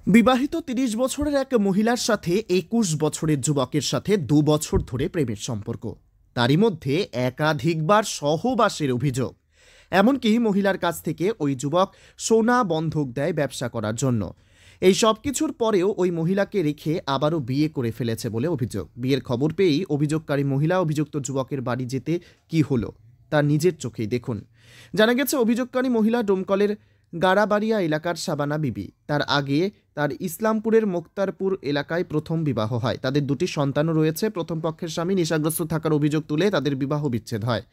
বিবাহিত ৩০ বছরের এক মহিলার সাথে ২১ বছরের যুবকের সাথে ২ বছর ধরে প্রেমের সম্পর্ক, তারই মধ্যে একাধিকবার সহবাসের অভিযোগ। এমনকি মহিলার কাছ থেকে ওই যুবক সোনা বন্ধক দেয় ব্যবসা করার জন্য। এই সব কিছুর পরেও ওই মহিলাকে রেখে আবারও বিয়ে করে ফেলেছে বলে অভিযোগ। বিয়ের খবর পেয়েই অভিযোগকারী মহিলা অভিযুক্ত যুবকের বাড়ি যেতে কি হলো তা নিজের চোখেই দেখুন। জানা গেছে অভিযোগকারী মহিলা ডোমকলের গাড়াবাড়িয়া এলাকার শাবানা বিবি। তার আগে তার ইসলামপুরের মুক্তারপুর এলাকায় প্রথম বিবাহ হয়। তাদের দুটি সন্তানও রয়েছে। প্রথম পক্ষের স্বামী নেশাগ্রস্ত থাকার অভিযোগ তুলে তাদের বিবাহ বিচ্ছেদ হয়।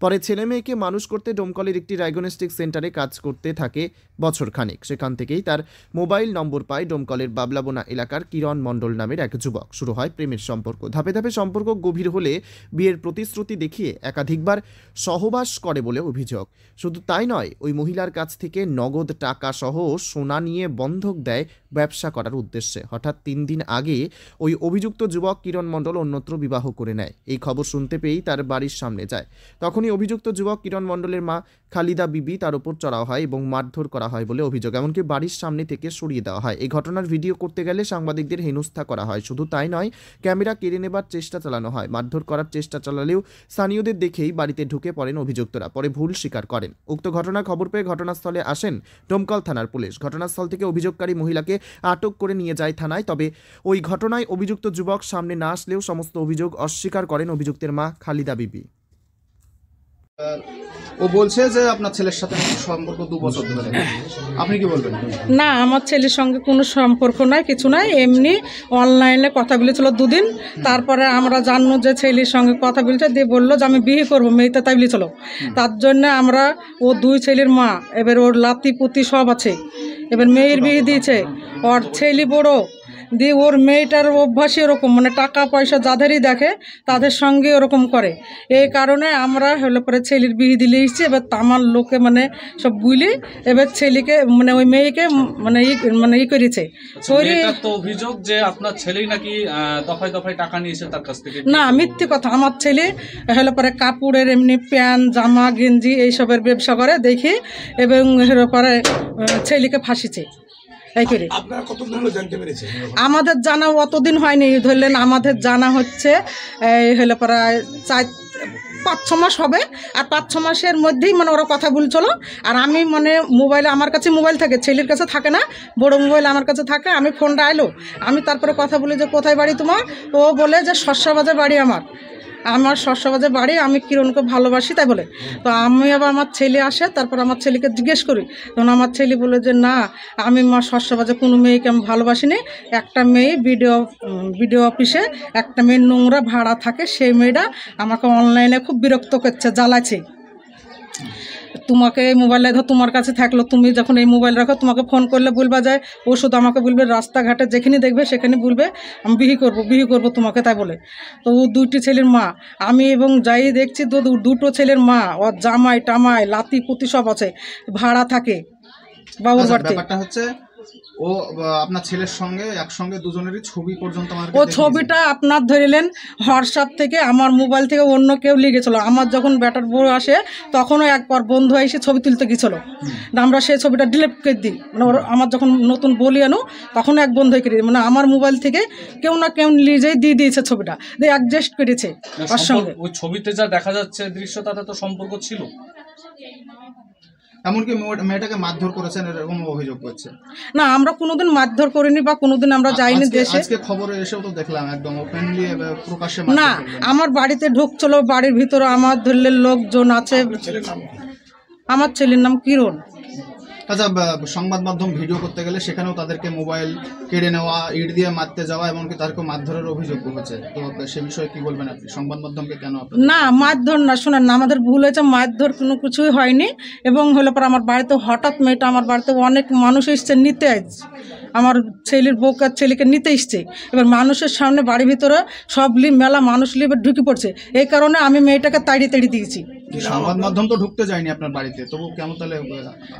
পরে ছেলে মেয়েকে মানুষ করতে ডোমকলের একটি ডায়াগনস্টিক সেন্টারে কাজ করতে থাকে বছরখানেক। সেখান থেকেই তার মোবাইল নম্বর পায় ডোমকলের বাবলাবোনা এলাকার কিরণ মণ্ডল নামের এক যুবক। শুরু হয় প্রেমের সম্পর্ক। ধাপে ধাপে সম্পর্ক গভীর হলে বিয়ের প্রতিশ্রুতি দেখিয়ে একাধিকবার সহবাস করে বলে অভিযোগ। শুধু তাই নয়, ওই মহিলার কাছ থেকে নগদ টাকা সহ সোনা নিয়ে বন্ধক দেয় ব্যবসা করার উদ্দেশ্যে। হঠাৎ ৩ দিন আগে ওই অভিযুক্ত যুবক কিরণ মণ্ডল অন্যত্র বিবাহ করে নেয়। এই খবর শুনতে পেয়েই তার বাড়ির সামনে যায়। তখনই অভিযুক্ত যুবক কিরণ মণ্ডলের মা খালিদা বিবি তার উপর চড়াও হয় এবং মারধর করা হয় বলে অভিযোগ। এমনকি বাড়ির সামনে থেকে সরিয়ে দেওয়া হয়। এই ঘটনার ভিডিও করতে গেলে সাংবাদিকদের হেনস্থা করা হয়। শুধু তাই নয়, ক্যামেরা কেড়ে নেবার চেষ্টা চালানো হয়। মারধর করার চেষ্টা চালালেও স্থানীয়দের দেখেই বাড়িতে ঢুকে পড়েন অভিযুক্তরা। পরে ভুল স্বীকার করেন। উক্ত ঘটনার খবর পেয়ে ঘটনাস্থলে আসেন ডোমকল থানার পুলিশ। ঘটনাস্থল থেকে অভিযোগকারী মহিলাকে আটক করে নিয়ে যায় থানায়। তবে ওই ঘটনায় অভিযুক্ত যুবক সামনে না আসলেও সমস্ত অভিযোগ অস্বীকার করেন অভিযুক্তের মা খালিদা বিবি। ও বলছে যে আপনার ছেলের সাথে সম্পর্ক 2 বছর ধরে, আপনি কি বলবেন? না, আমার ছেলের সঙ্গে কোনো সম্পর্ক নাই, কিছু নাই। এমনি অনলাইনে কথা বলেছিল 2 দিন। তারপরে আমরা জানলো যে ছেলের সঙ্গে কথা বলছে, দিয়ে বললো যে আমি বিয়ে করবো, মেয়েতে তাই বলেছিল। তার জন্য আমরা ও 2 ছেলের মা, এবার ওর লাতি পুতি সব আছে। এবার মেয়ের বিয়ে দিয়েছে, ওর ছেলে বড়, দিয়ে ওর মেয়েটার অভ্যাসই এরকম, মানে টাকা পয়সা যাদেরই দেখে তাদের সঙ্গে ওরকম করে। এই কারণে আমরা হলো পরে ছেলের বিয়ে দিলে এসেছি। এবার আমার লোকে মানে সব বুঝলি, এবার ছেলেকে মানে ওই মেয়েকে মানে ই করেছে। তো অভিযোগ যে আপনার ছেলেই নাকি দফায় দফায় টাকা নিয়েছে তার কাছ থেকে। না, মিথ্যে কথা। আমার ছেলে হলো পরে কাপড়ের এমনি প্যান্ট জামা গেঞ্জি এইসবের ব্যবসা করে দেখি, এবং হলো পরে ছেলেকে ফাঁসিছে। আমাদের জানা অতদিন হয়নি, ধরলেন আমাদের জানা হচ্ছে হলে প্রায় 5-6 মাস হবে। আর 5-6 মাসের মধ্যেই মানে ওরা কথা বলছিল। আর আমি মানে মোবাইলে, আমার কাছে মোবাইল থাকে, ছেলের কাছে থাকে না, বড় মোবাইল আমার কাছে থাকে। আমি ফোনটা এলো, আমি তারপরে কথা বলি যে কোথায় বাড়ি তোমার? ও বলে যে শস্যবাজার বাড়ি আমার শস্যবাজার বাড়ি, আমি কিরণকে ভালোবাসি তাই বলে। তো আমি আবার আমার ছেলে আসে, তারপর আমার ছেলেকে জিজ্ঞেস করি, তখন আমার ছেলে বলে যে না, আমি শস্যবাজার কোনো মেয়েকে আমি ভালোবাসিনি। একটা মেয়ে বিডিও অফিসে একটা মেয়ে নোংরা ভাড়া থাকে, সেই মেয়েটা আমাকে অনলাইনে খুব বিরক্ত করছে, জ্বালাচ্ছে। তোমাকে এই মোবাইলে ধর তোমার কাছে থাকলো, তুমি যখন এই মোবাইল রাখো, তোমাকে ফোন করলে বলবা যায়, ও শুধু আমাকে বলবে রাস্তাঘাটে যেখানে দেখবে সেখানে বলবে আমি বিয়ে করবো তোমাকে তাই বলে। তো ও 2টি ছেলের মা, আমি এবং যাই দেখছি 2টো ছেলের মা, ওর জামাই টামাই লাতি পুতি সব আছে, ভাড়া থাকে বাবুর বাড়িতে। ব্যাপারটা হচ্ছে ও আপনার ছেলের সঙ্গে একসঙ্গে দুজনেরই ছবি পর্যন্ত ও ছবিটা আপনার ধরিলেন হোয়াটসঅ্যাপ থেকে, আমার মোবাইল থেকে অন্য কেউ লিখেছিল। আমার যখন ব্যাটার বউ আসে তখনও একবার বন্ধু এসে ছবি তুলতে গেছিলো, আমরা সেই ছবিটা ডিলিট করে দিই। মানে আমার যখন নতুন বলি আনো তখনও এক বন্ধু করে দিই, মানে আমার মোবাইল থেকে কেউ না কেউ নিজেই দিয়ে দিয়েছে ছবিটা, দিয়ে অ্যাডজাস্ট করেছে ওর সঙ্গে। ওই ছবিতে যা দেখা যাচ্ছে দৃশ্য, তাতে তো সম্পর্ক ছিল। এমনকি মেয়েটাকে মারধর করেছেন এরকম অভিযোগ করছে। না, আমরা কোনোদিন মারধর করিনি বা কোনোদিন আমরা যাইনি দেশে। আজকে খবরে এসেও তো দেখলাম একদম ওপেনলি প্রকাশ্যে। না, আমার বাড়িতে ঢুকছিল, বাড়ির ভিতরে আমার ধরলে লোকজন আছে। আমার ছেলের নাম কিরণ। আচ্ছা, সংবাদ মাধ্যম ভিডিও করতে গেলে সেখানেও তাদেরকে মোবাইল কেড়ে নেওয়া, ইট দিয়ে মারতে যাওয়া, এমনকি তাদেরকে মারধরের অভিযোগ হচ্ছে। তো সে বিষয়ে কি বলবেন আপনি? সংবাদ মাধ্যমকে কেন? না, মারধর না, শোনেন না, আমাদের ভুল হয়েছে, মারধর কোনো কিছুই হয়নি। এবং হলো পর আমার বাড়িতে হঠাৎ মেয়েটা, আমার বাড়িতে অনেক মানুষ এসছে নিতে, আমার ছেলের বউকার ছেলেকে নিতে এসছে। এবার মানুষের সামনে বাড়ির ভিতরে সব মেলা মানুষ এবার ঢুকে পড়ছে, এই কারণে আমি মেয়েটাকে তাড়িয়ে দিয়েছি। সংবাদ মাধ্যম তো ঢুকতে যায়নি আপনার বাড়িতে, তবু কেমন তাহলে?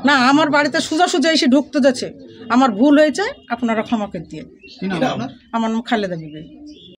না, আমার বাড়িতে সোজা এসে ঢুকতে যাচ্ছে। আমার ভুল হয়েছে, আপনারা ক্ষমা করে দিয়ে। কি নাম আপনার? আমার নাম খালেদা বিবি।